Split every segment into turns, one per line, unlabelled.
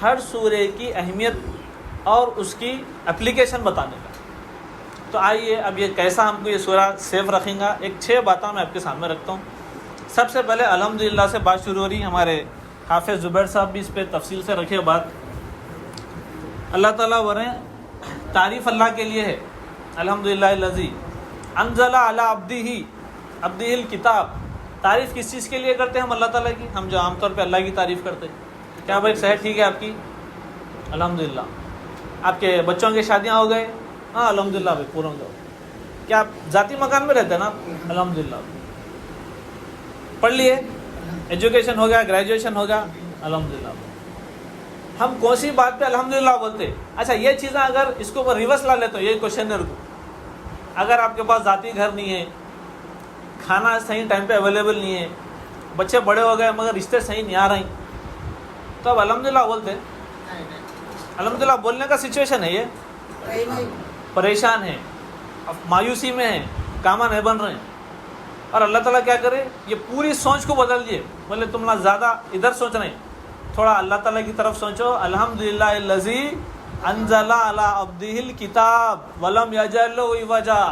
ہر سورے کی اہمیت اور اس کی اپلیکیشن بتانے کا۔ تو آئیے اب یہ کیسا ہم کو یہ سورہ سیف رکھیں گا، ایک 6 باتیں میں آپ کے سامنے رکھتا ہوں۔ سب سے پہلے الحمدللہ سے بات شروع ہو رہی، ہمارے حافظ زبیر صاحب بھی اس پہ تفصیل سے رکھے بات۔ اللہ تعالیٰ وریں تعریف اللہ کے لیے ہے، الحمدللہ الذی انزل علی عبدہ الکتاب۔ تعریف کس چیز کے لیے کرتے ہیں ہم اللہ تعالیٰ کی؟ ہم جو عام طور پہ اللہ کی تعریف کرتے ہیں۔ کیا بھائی صحت ٹھیک ہے آپ کی؟ الحمدللہ۔ آپ کے بچوں کی شادیاں ہو گئے؟ ہاں الحمدللہ بھائی پورا ہو جاؤ۔ کیا آپ ذاتی مکان میں رہتے ہیں نا؟ الحمدللہ۔ پڑھ لیے، ایجوکیشن ہو گیا، گریجویشن ہو گیا، الحمدللہ۔ ہم کون سی بات پہ الحمدللہ بولتے؟ اچھا یہ چیزیں اگر اس کو ریورس لا لے تو یہ کوشچن کو، اگر آپ کے پاس ذاتی گھر نہیں ہے، کھانا صحیح ٹائم پہ اویلیبل نہیں ہے، بچے بڑے ہو گئے مگر رشتے صحیح نہیں آ رہے ہیں، تو اب الحمدللہ بولتے؟ الحمدللہ بولنے کا سچویشن ہے یہ، پریشان ہیں، مایوسی میں ہیں، کاما نہیں بن رہے ہیں، اور اللہ تعالیٰ کیا کرے؟ یہ پوری سوچ کو بدل دیے، بولے تم نہ زیادہ ادھر سوچ رہے ہیں، تھوڑا اللہ تعالیٰ کی طرف سوچو۔ الحمدللہ الذی انزل علی عبدہ الکتاب ولم یجعل لہ عوجا۔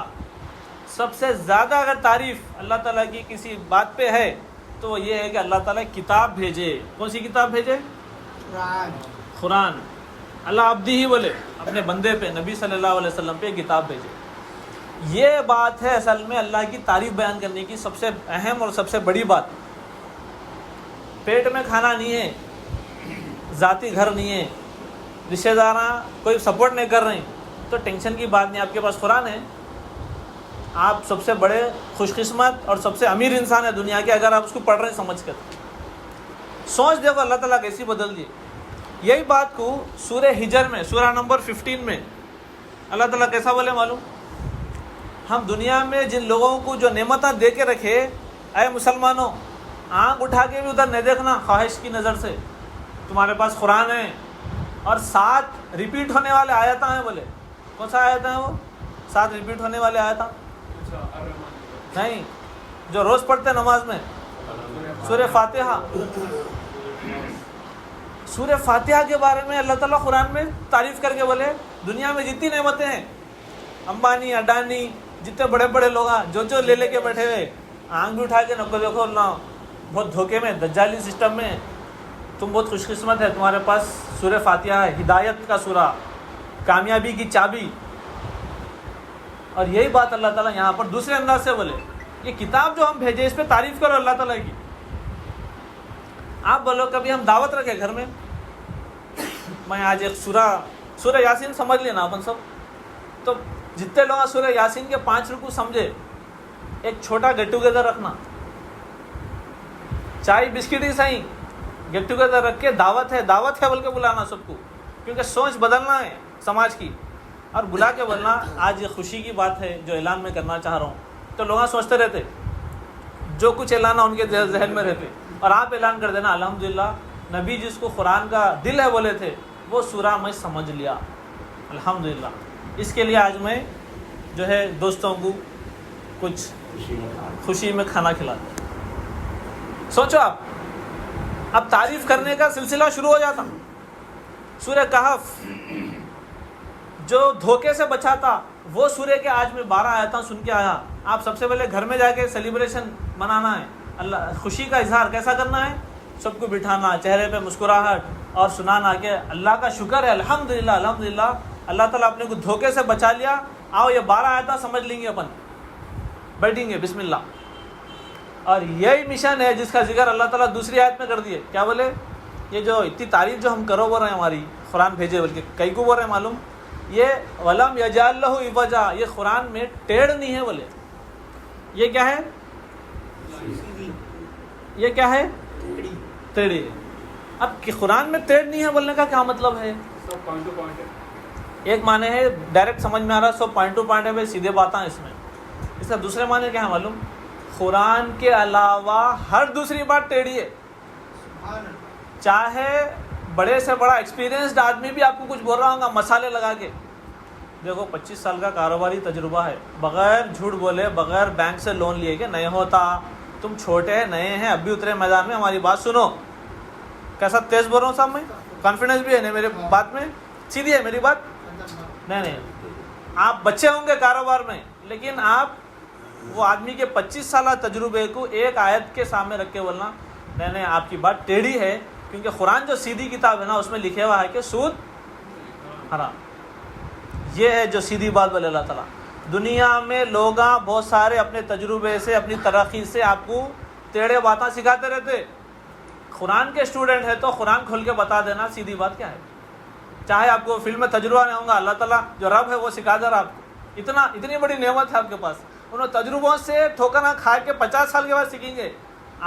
سب سے زیادہ اگر تعریف اللہ تعالیٰ کی کسی بات پہ ہے تو وہ یہ ہے کہ اللہ تعالیٰ کتاب بھیجے۔ کون سی کتاب بھیجے؟ قرآن۔ اللہ عبدہ ہی بولے، اپنے بندے پہ، نبی صلی اللہ علیہ وسلم پہ کتاب بھیجے۔ یہ بات ہے اصل میں اللہ کی تعریف بیان کرنے کی سب سے اہم اور سب سے بڑی بات۔ پیٹ میں کھانا نہیں ہے، ذاتی گھر نہیں ہے، رشتہ داراں کوئی سپورٹ نہیں کر رہے ہیں، تو ٹینشن کی بات نہیں، آپ کے پاس قرآن ہے۔ آپ سب سے بڑے خوش قسمت اور سب سے امیر انسان ہے دنیا کے اگر آپ اس کو پڑھ رہے ہیں سمجھ کر۔ سوچ دیکھو اللہ تعالیٰ کیسی بدل دی۔ یہی بات کو سورہ ہجر میں، سورہ نمبر 15 میں اللہ تعالیٰ کیسا بولے معلوم؟ ہم دنیا میں جن لوگوں کو جو نعمتیں دے کے رکھے، اے مسلمانوں آنکھ اٹھا کے بھی ادھر نہیں دیکھنا خواہش کی نظر سے۔ تمہارے پاس قرآن ہے اور 7 ریپیٹ ہونے والے آیتیں ہیں، بولے کون سا آیت ہیں وہ؟ 7 ریپیٹ ہونے والے آیتیں نہیں، جو روز پڑھتے ہیں نماز میں، سورہ فاتحہ۔ سورہ فاتحہ کے بارے میں اللہ تعالیٰ قرآن میں تعریف کر کے بولے دنیا میں جتنی نعمتیں ہیں، امبانی اڈانی جتنے بڑے بڑے لوگ ہیں، جو لے کے بیٹھے ہوئے، آنکھ بھی اٹھا کے نکو دیکھو اللہ بہت دھوکے میں، دجالی سسٹم میں، تم بہت خوش قسمت ہے، تمہارے پاس سورہ فاتحہ ہے، ہدایت کا سورہ، کامیابی کی چابی۔ اور یہی بات اللہ تعالیٰ یہاں پر دوسرے انداز سے بولے، یہ کتاب جو ہم بھیجے اس پہ تعریف کرو اللہ تعالیٰ کی۔ آپ بولو کبھی ہم دعوت رکھے گھر میں، میں آج ایک سورہ یاسین سمجھ لینا اپن سب، تو جتنے لوگ سورہ یاسین کے 5 رکوع سمجھے، ایک چھوٹا گیٹ ٹوگیدر رکھنا، چائے بسکٹ ہی صحیح، گیٹ ٹوگیدر رکھ کے دعوت ہے بول کے بلانا سب کو، کیونکہ سوچ بدلنا ہے سماج کی، اور بلا کے بولنا آج یہ خوشی کی بات ہے جو اعلان میں کرنا چاہ رہا ہوں۔ تو لوگ سوچتے رہتے، جو کچھ اعلان ان کے ذہن میں رہتے، اور آپ اعلان کر دینا الحمدللہ نبی جس کو قرآن کا دل ہے بولے تھے وہ سورہ میں سمجھ لیا، الحمدللہ۔ اس کے لیے آج میں جو ہے دوستوں کو کچھ خوشی میں کھانا کھلاتا۔ سوچو آپ، اب تعریف کرنے کا سلسلہ شروع ہو جاتا۔ سورہ کہف جو دھوکے سے بچاتا، وہ سورہ کے آج میں 12 آیتیں سن کے آیا۔ آپ سب سے پہلے گھر میں جا کے سیلیبریشن منانا ہے، اللہ خوشی کا اظہار کیسا کرنا ہے؟ سب کو بٹھانا، چہرے پہ مسکراہٹ اور سنانا کہ اللہ کا شکر ہے، الحمدللہ الحمدللہ اللہ تعالیٰ اپنے کو دھوکے سے بچا لیا۔ آؤ یہ 12 آیتیں سمجھ لیں گے، اپن بیٹھیں گے بسم اللہ۔ اور یہی مشن ہے جس کا ذکر اللہ تعالیٰ دوسری آیت میں کر دیے، کیا بولے؟ یہ جو اتنی تعریف جو ہم کرو بول رہے ہیں ہماری، قرآن بھیجے بلکہ کئی کو بول رہے ہیں معلوم؟ یہ ولم یجعل لہ عوجا، یہ قرآن میں ٹیڑھ نہیں ہے بولے، یہ کیا ہے؟ یہ کیا ہے؟ ٹیڑھی ہے۔ اب کہ قرآن میں ٹیڑھ نہیں ہے بولنے کا کیا مطلب ہے؟ ایک معنی ہے ڈائریکٹ سمجھ میں آ رہا ہے، سب پوائنٹ ٹو پوائنٹ ہے بھائی، سیدھے باتیں اس میں۔ اس کا دوسرے معنی کیا ہے معلوم؟ قرآن کے علاوہ ہر دوسری بات ٹیڑھی ہے۔ چاہے بڑے سے بڑا ایکسپیرینسڈ آدمی بھی آپ کو کچھ بول رہا ہوگا مسالے لگا کے، دیکھو 25 سال کا کاروباری تجربہ ہے، بغیر جھوٹ بولے، بغیر بینک سے لون لیے کہ نہیں ہوتا، تم چھوٹے ہیں، نئے ہیں، ابھی اترے میدان میں، ہماری بات سنو۔ کیسا تیز بول رہا ہوں صاحب میں؟ کانفیڈنس بھی ہے نا میرے بات میں؟ سیدھی ہے میری بات؟ نہیں، آپ بچے ہوں گے کاروبار میں، لیکن آپ وہ آدمی کے 25 سالہ تجربے کو ایک آیت کے سامنے رکھ کے بولنا نہیں، آپ کی بات ٹیڑھی ہے، کیونکہ قرآن جو سیدھی کتاب ہے نا اس میں لکھے ہوا ہے کہ سود حرام. یہ ہے جو سیدھی بات بولے اللہ تعالیٰ. دنیا میں لوگ بہت سارے اپنے تجربے سے، اپنی ترقی سے آپ کو ٹیڑھے باتیں سکھاتے رہتے. قرآن کے اسٹوڈنٹ ہے تو قرآن کھول کے بتا دینا سیدھی بات کیا ہے. چاہے آپ کو فلم میں تجربہ نہیں ہوگا، اللہ تعالیٰ جو رب ہے وہ سکھا دے رہا آپ کو. اتنی بڑی نعمت ہے آپ کے پاس. انہوں تجربوں سے ٹھوکر نہ کھا کے 50 سال کے بعد سیکھیں گے.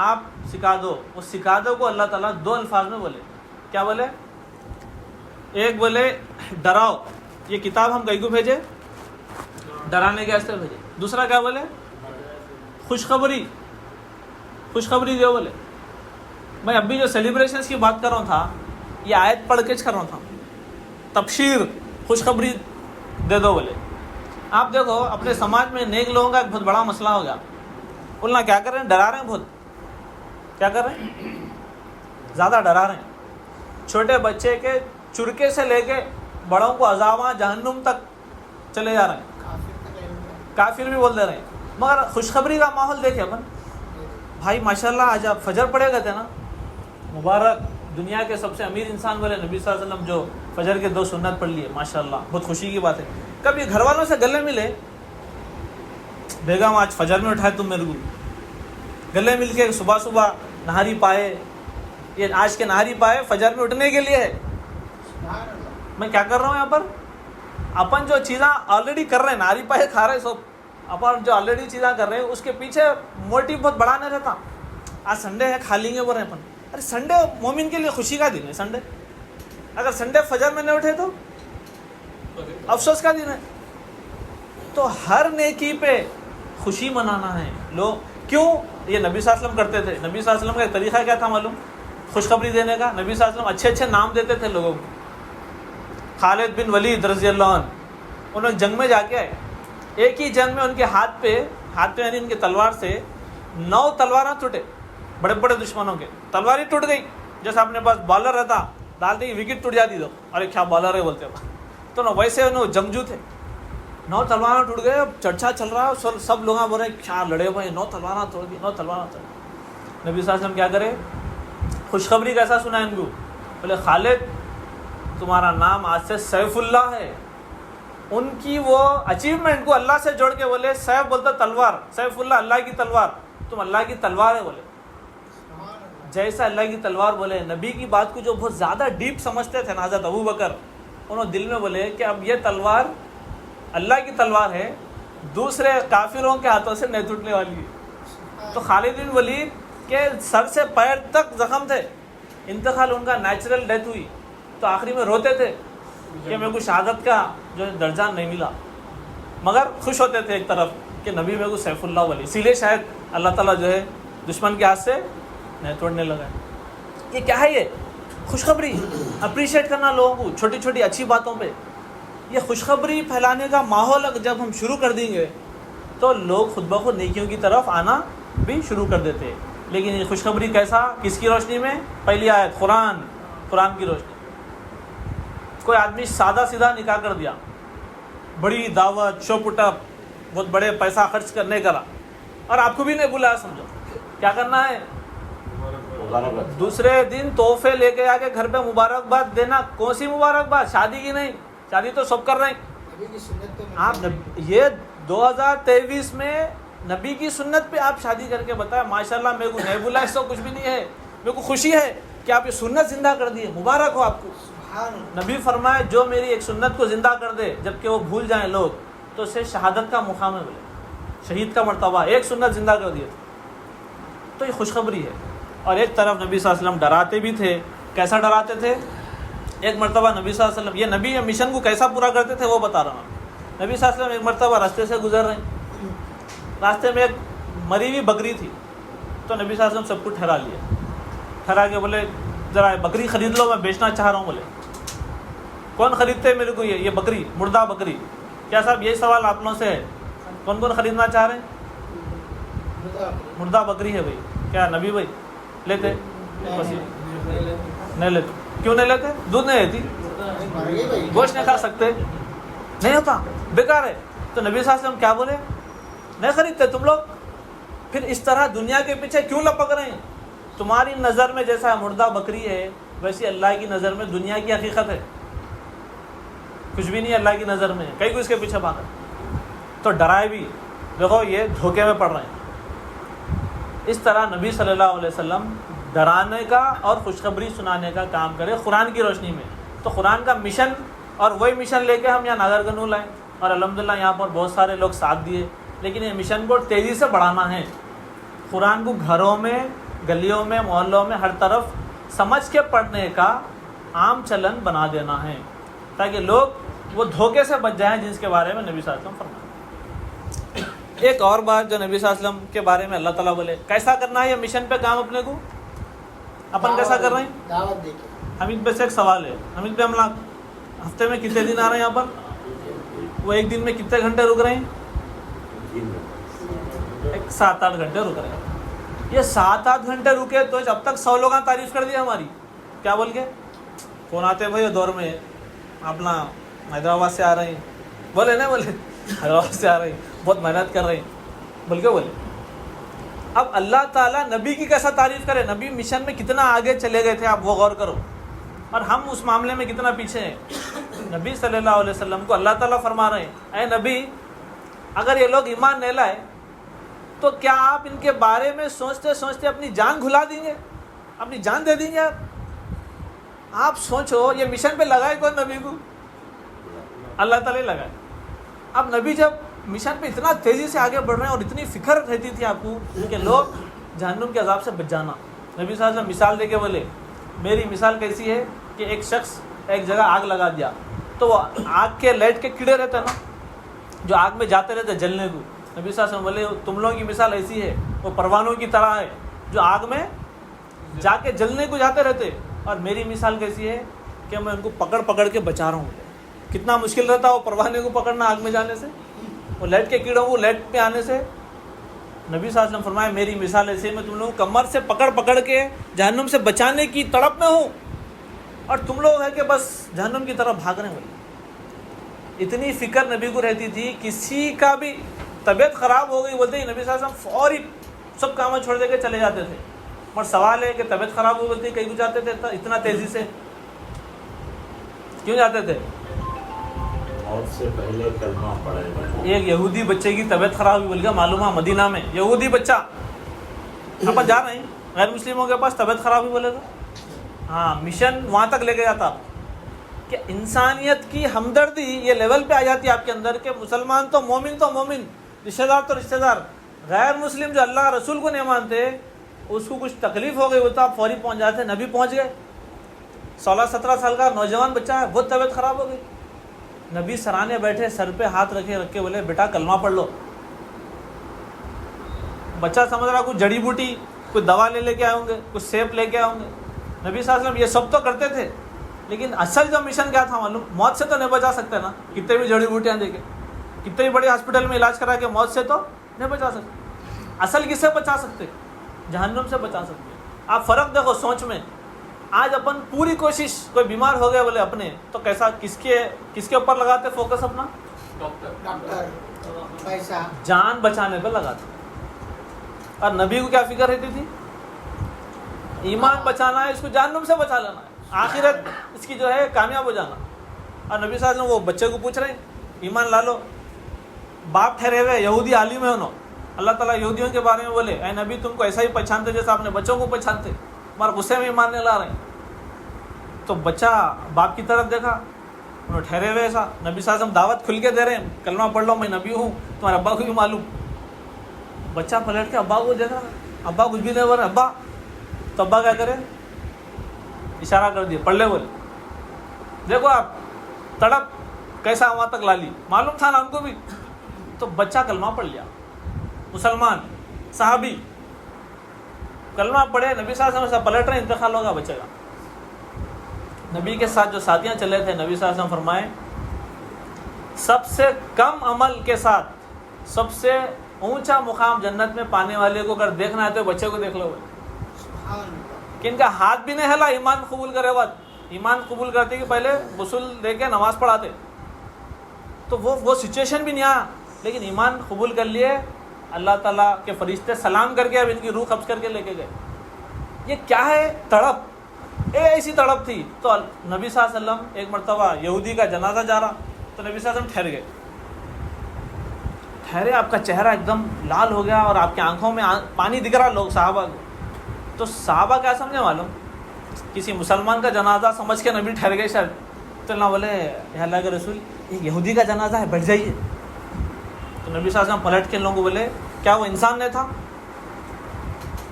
آپ سکھا دو. اس سکھا دو کو اللہ تعالیٰ 2 الفاظ میں بولے. کیا بولے؟ ایک بولے ڈراؤ، یہ کتاب ہم کہیں کو بھیجے ڈرانے کے واسطے بھیجے. دوسرا کیا بولے؟ خوشخبری دو بولے. میں ابھی جو سیلیبریشنز کی بات کر رہا تھا، یہ آیت پڑھ کے کر رہا تھا. تبشیر، خوشخبری دے دو بولے. آپ دیکھو اپنے سماج میں نیک لوگوں کا ایک بہت بڑا مسئلہ ہو گیا. بولنا کیا کر رہے ہیں؟ ڈرا رہے ہیں بہت. کیا کر رہے ہیں؟ زیادہ ڈرا رہے ہیں. چھوٹے بچے کے چرکے سے لے کے بڑوں کو عذاباں جہنم تک چلے جا رہے ہیں. کافر بھی بول دے رہے ہیں. مگر خوشخبری کا ماحول دیکھے اپن. بھائی ماشاءاللہ آج آپ فجر پڑھے گئے تھے نا، مبارک. دنیا کے سب سے امیر انسان بولے نبی صلی اللہ علیہ وسلم جو فجر کے 2 سنت پڑھ لیے، ماشاءاللہ بہت خوشی کی بات ہے. کبھی گھر والوں سے گلے ملے، بیگم آج فجر میں اٹھائے تم میرے کو، گلے مل کے صبح نہاری پائے. یہ آج کے نہاری پائے فجر میں اٹھنے کے لیے ہے. میں کیا کر رہا ہوں یہاں پر؟ اپن جو چیزیں آلریڈی کر رہے ہیں، نہاری پائے کھا رہے سب، اپن جو آلریڈی چیزیں کر رہے ہیں اس کے پیچھے موٹیو بہت بڑا نہیں رہتا. آج سنڈے ہے کھا لیں گے بول رہے ہیں اپن. ارے سنڈے مومن کے لیے خوشی کا دن ہے. سنڈے اگر سنڈے فجر میں نہیں اٹھے تو افسوس کا دن ہے. تو ہر نیکی پہ خوشی منانا ہے. لوگ کیوں؟ یہ نبی صلی اللہ علیہ وسلم کرتے تھے. نبی صلی اللہ علیہ وسلم کا ایک طریقہ کیا تھا معلوم؟ خوشخبری دینے کا. نبی صلی اللہ علیہ وسلم اچھے نام دیتے تھے لوگوں کو. خالد بن ولید رضی اللہ عنہ، انہوں نے جنگ میں جا کے آئے. ایک ہی جنگ میں ان کے ہاتھ پہ یعنی ان کے تلوار سے 9 تلواراں ٹوٹے. بڑے بڑے دشمنوں کے تلوار ہی ٹوٹ گئی. جیسا اپنے پاس بالر رہتا، ڈالتے ہی وکٹ ٹوٹ جاتی. تو ارے کیا بالر ہے بولتے ہو. تو نا ویسے انہوں جنگجو تھے. 9 تلواراں ٹوٹ گئے. اب چرچا چل رہا ہے، سب لوگ بول رہے ہیں کیا لڑے بھائی، 9 تلواراں توڑ دی، 9 تلواراں توڑ دی. نبی صلی اللہ علیہ وسلم کیا کرے؟ خوشخبری کیسا سنا ان کو؟ بولے خالد تمہارا نام آج سے سیف اللہ ہے. ان کی وہ اچیومنٹ کو اللہ سے جوڑ کے بولے سیف بولتا تلوار، سیف اللہ اللہ کی تلوار. تم اللہ کی تلوار ہے بولے. جیسا اللہ کی تلوار بولے. نبی کی بات کو جو بہت زیادہ ڈیپ سمجھتے تھے حضرت ابو بکر، انہوں دل میں بولے کہ اب یہ تلوار اللہ کی تلوار ہے، دوسرے کافروں کے ہاتھوں سے نہیں ٹوٹنے والی ہے. تو خالد بن ولید کے سر سے پیر تک زخم تھے. انتقال ان کا نیچرل ڈیتھ ہوئی تو آخری میں روتے تھے کہ میرے کو شہادت کا جو درجہ نہیں ملا، مگر خوش ہوتے تھے ایک طرف کہ نبی میرے کو سیف اللہ ولی. اسی لیے شاید اللہ تعالیٰ جو ہے دشمن کے ہاتھ سے نہیں توڑنے لگا. یہ کیا ہے؟ یہ خوشخبری. اپریشیٹ کرنا لوگوں کو چھوٹی چھوٹی اچھی باتوں پہ. یہ خوشخبری پھیلانے کا ماحول جب ہم شروع کر دیں گے تو لوگ خود بخود نیکیوں کی طرف آنا بھی شروع کر دیتے ہیں. لیکن یہ خوشخبری کیسا؟ کس کی روشنی میں؟ پہلی آیت قرآن کی روشنی. کوئی آدمی سادہ سیدھا نکاح کر دیا، بڑی دعوت شو پٹ اپ، بہت بڑے پیسہ خرچ کرنے کرا، اور آپ کو بھی نہیں بلایا. سمجھو کیا کرنا ہے؟ دوسرے دن تحفے لے کے آ کے گھر پہ مبارکباد دینا. کون سی مبارکباد؟ شادی کی نہیں. شادی تو سب کر رہے ہیں. آپ یہ 2023 میں نبی کی سنت پہ آپ شادی کر کے بتائیں ماشاءاللہ میرے کو نہیں بلا، اس سے کچھ بھی نہیں ہے. میرے کو خوشی ہے کہ آپ یہ سنت زندہ کر دیے. مبارک ہو آپ کو. نبی فرمائے جو میری ایک سنت کو زندہ کر دے جبکہ وہ بھول جائیں لوگ تو اسے شہادت کا مقام ہے. بولے شہید کا مرتبہ. ایک سنت زندہ کر دیے تو یہ خوشخبری ہے. اور ایک طرف نبی صلی اللہ علیہ وسلم ڈراتے بھی تھے. کیسا ڈراتے تھے؟ ایک مرتبہ نبی صلی اللہ علیہ وسلم، یہ نبی مشن کو کیسا پورا کرتے تھے وہ بتا رہا ہوں. نبی صلی اللہ علیہ وسلم ایک مرتبہ راستے سے گزر رہے ہیں. راستے میں ایک مری ہوئی بکری تھی. تو نبی صلی اللہ علیہ وسلم سب کو ٹھہرا لیا. ٹھہرا کے بولے ذرا بکری خرید لو، میں بیچنا چاہ رہا ہوں. بولے کون خریدتے میرے کو یہ بکری، مردہ بکری؟ کیا صاحب یہی سوال آپ لوگوں سے ہے؟ کون کون خریدنا چاہ رہے ہیں؟ مردہ بکری ہے بھائی. کیا نبی بھائی لیتے؟ نہیں لیتے. کیوں نہیں لیتے؟ دودھ نہیں لیتی، گوشت نہیں کھا سکتے، نہیں ہوتا، بیکار ہے. تو نبی صلی اللہ علیہ وسلم کیا بولے؟ نہیں خریدتے تم لوگ. پھر اس طرح دنیا کے پیچھے کیوں لپک رہے ہیں؟ تمہاری نظر میں جیسا مردہ بکری ہے ویسی اللہ کی نظر میں دنیا کی حقیقت ہے، کچھ بھی نہیں اللہ کی نظر میں. کئی کو اس کے پیچھے بھاگا تو ڈرائے بھی، دیکھو یہ دھوکے میں پڑ رہے ہیں. اس طرح نبی صلی اللہ علیہ وسلم ڈرانے کا اور خوشخبری سنانے کا کام کرے قرآن کی روشنی میں. تو قرآن کا مشن اور وہی مشن لے کے ہم یہاں ناگر گنول آئے اور الحمدللہ یہاں پر بہت سارے لوگ ساتھ دیے. لیکن یہ مشن کو تیزی سے بڑھانا ہے. قرآن کو گھروں میں، گلیوں میں، محلوں میں ہر طرف سمجھ کے پڑھنے کا عام چلن بنا دینا ہے تاکہ لوگ وہ دھوکے سے بچ جائیں جس کے بارے میں نبی صلی اللہ علیہ وسلم فرمائے. ایک اور بات جو نبی صلی اللہ علیہ وسلم کے بارے میں اللہ تعالیٰ بولے کیسا کرنا ہے یہ مشن پہ کام اپنے کو، اپن کیسا کر رہے ہیں.
دعوت دے کے.
حمید پہ سے ایک سوال ہے، حمید پہ ہم لوگ ہفتے میں کتنے دن آ رہے ہیں یہاں پر؟ وہ ایک دن میں کتنے گھنٹے رک رہے ہیں؟ 7-8 گھنٹے رک رہے ہیں. یہ 7-8 گھنٹے رکے تو اب تک 100 لوگوں نے تعریف کر دی ہماری. کیا بول کے کون آتے ہیں بھائی یہ دور میں اپنا حیدرآباد سے آ رہے ہیں، بولے نا بولے حیدرآباد سے آ رہے ہیں، بہت محنت کر رہے ہیں بول کے بولے. اب اللہ تعالیٰ نبی کی کیسا تعریف کرے؟ نبی مشن میں کتنا آگے چلے گئے تھے آپ وہ غور کرو، اور ہم اس معاملے میں کتنا پیچھے ہیں. نبی صلی اللہ علیہ وسلم کو اللہ تعالیٰ فرما رہے ہیں اے نبی اگر یہ لوگ ایمان نہیں لائے تو کیا آپ ان کے بارے میں سوچتے سوچتے اپنی جان گھلا دیں گے، اپنی جان دے دیں گے؟ آپ سوچو یہ مشن پہ لگائے کون نبی کو؟ اللہ تعالیٰ لگائے. اب نبی جب مشن پہ اتنا تیزی سے آگے بڑھ رہے ہیں اور اتنی فکر رہتی تھی آپ کو کہ لوگ جہنم کے عذاب سے بچ جانا، نبی صلی اللہ علیہ وسلم مثال دے کے بولے میری مثال کیسی ہے کہ ایک شخص ایک جگہ آگ لگا دیا تو وہ آگ کے لائٹ کے کیڑے رہتے ہیں نا جو آگ میں جاتے رہتے جلنے کو. نبی صلی اللہ علیہ وسلم بولے تم لوگوں کی مثال ایسی ہے وہ پروانوں کی طرح ہے جو آگ میں جا کے جلنے کو جاتے رہتے، اور میری مثال کیسی ہے کہ میں ان کو پکڑ پکڑ کے بچا رہا ہوں. کتنا مشکل رہتا وہ پروانے کو پکڑنا آگ میں جانے سے، وہ لائٹ کے کیڑوں کو لائٹ پہ آنے سے. نبی صلی اللہ علیہ وسلم فرمایا میری مثال ایسے میں تم لوگوں کو کمر سے پکڑ پکڑ کے جہنم سے بچانے کی تڑپ میں ہوں اور تم لوگ ہے کہ بس جہنم کی طرف بھاگنے والے. اتنی فکر نبی کو رہتی تھی. کسی کا بھی طبیعت خراب ہو گئی بولتے ہی نبی صلی اللہ علیہ وسلم فوری سب کام چھوڑ دے کے چلے جاتے تھے. اور سوال ہے کہ طبیعت خراب ہو بولتے کہیں کو جاتے تھے اتنا تیزی سے کیوں جاتے تھے؟
موت سے پہلے کلمہ پڑھے.
ایک یہودی بچے کی طبیعت خراب ہوئی بول گیا معلوم ہے مدینہ میں یہودی بچہ اپن جا رہے ہیں غیر مسلموں کے پاس طبیعت خراب ہوئی بولے تو ہاں مشن وہاں تک لے کے جاتا کہ انسانیت کی ہمدردی یہ لیول پہ آ جاتی ہے آپ کے اندر کہ مسلمان تو مومن، رشتہ دار تو رشتہ دار، غیر مسلم جو اللہ رسول کو نہیں مانتے اس کو کچھ تکلیف ہو گئی وہ تو آپ فوری پہنچ جاتے. نبی پہنچ گئے. 16-17 سال کا نوجوان بچہ ہے بہت طبیعت خراب ہو گئی. نبی سرانے بیٹھے سر پہ ہاتھ رکھ کے بولے بیٹا کلمہ پڑھ لو. بچہ سمجھ رہا کچھ جڑی بوٹی کوئی دوا لے کے آئے ہوں گے، کچھ سیب لے کے آئے ہوں گے. نبی صلی اللہ علیہ وسلم یہ سب تو کرتے تھے لیکن اصل جو مشن کیا تھا معلوم؟ موت سے تو نہیں بچا سکتے نا، کتنے بھی جڑی بوٹیاں دے کے کتنے بھی بڑے ہاسپٹل میں علاج کرا کے موت سے تو نہیں بچا سکتے. اصل کس سے بچا سکتے؟ جہنم سے بچا سکتے. آپ فرق دیکھو سوچ میں. آج اپن پوری کوشش کوئی بیمار ہو گیا بولے اپنے تو کیسا کس کے اوپر لگاتے فوکس اپنا؟
ڈاکٹر پیسہ
جان بچانے پہ لگاتے. اور نبی کو کیا فکر رہتی تھی؟ ایمان بچانا ہے، اس کو جہنم سے بچا لینا ہے، آخرت اس کی جو ہے کامیاب ہو جانا. اور نبی صلی اللہ علیہ وسلم وہ بچے کو پوچھ رہے ہیں ایمان لا لو. باپ ٹھہرے ہوئے یہودی عالم ہے انہوں. اللہ تعالیٰ یہودیوں کے بارے میں بولے اے نبی تم کو ایسا ہی پہچانتے جیسا اپنے بچوں کو پہچانتے، ہمارے غصے میں ایمان نہیں لا رہے ہیں. تو بچہ باپ کی طرف دیکھا، انہوں ٹھہرے ہوئے ایسا. نبی صلی اللہ علیہ وسلم دعوت کھل کے دے رہے ہیں کلمہ پڑھ لو میں نبی ہوں، تمہارے ابا کو بھی معلوم. بچہ پلٹ کے ابا کو دیکھا، ابا کچھ بھی نہیں بول رہے ابا. تو ابا کیا کرے؟ اشارہ کر دیا پڑھ لے بولے. دیکھو آپ تڑپ کیسا وہاں تک لا لی، معلوم تھا نا ان کو بھی. تو بچہ کلمہ پڑھ لیا، مسلمان صحابی کلمہ پڑھے. نبی صلی اللہ علیہ وسلم پلٹ رہے انتقال ہوگا بچے کا. نبی کے ساتھ جو ساتھیاں چلے تھے نبی صلی اللہ علیہ وسلم فرمائے سب سے کم عمل کے ساتھ سب سے اونچا مقام جنت میں پانے والے کو اگر دیکھنا ہے تو بچے کو دیکھ لو کہ ان کا ہاتھ بھی نہیں ہلا ایمان قبول کرے وقت، ایمان قبول کرتے کہ پہلے غسل دے کے نماز پڑھاتے، تو وہ سچویشن بھی نہیں آیا، لیکن ایمان قبول کر لیے، اللہ تعالیٰ کے فرشتے سلام کر کے اب ان کی روح قبض کر کے لے کے گئے۔ یہ کیا ہے؟ تڑپ، ایسی تڑپ تھی۔ تو نبی صلی اللہ علیہ وسلم ایک مرتبہ یہودی کا جنازہ جا رہا، تو نبی صلی اللہ علیہ وسلم ٹھہر گئے، ٹھہرے، آپ کا چہرہ ایک دم لال ہو گیا اور آپ کی آنکھوں میں پانی دکھ رہا لوگ صحابہ کو۔ تو صحابہ کیا سمجھے معلوم؟ کسی مسلمان کا جنازہ سمجھ کے نبی ٹھہر گئے شاید، تو اللہ بولے اے اللہ کے رسول ایک یہودی کا جنازہ ہے، بیٹھ جائیے۔ تو نبی صلی اللہ علیہ وسلم پلٹ کے ان لوگوں کو بولے کیا وہ انسان نہیں تھا؟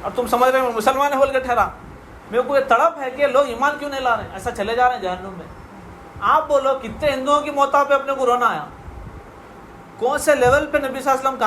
اور تم سمجھ رہے ہو مسلمان ہے بول کے ٹھہرا؟ میرے کو یہ تڑپ ہے کہ لوگ ایمان کیوں نہیں لا رہے ہیں، ایسا چلے جا رہے ہیں جہنم میں۔ آپ بولو کتنے ہندوؤں کی موتوں پہ اپنے کو رونا آیا، کون سے لیول پہ نبی صلی اللہ علیہ وسلم کام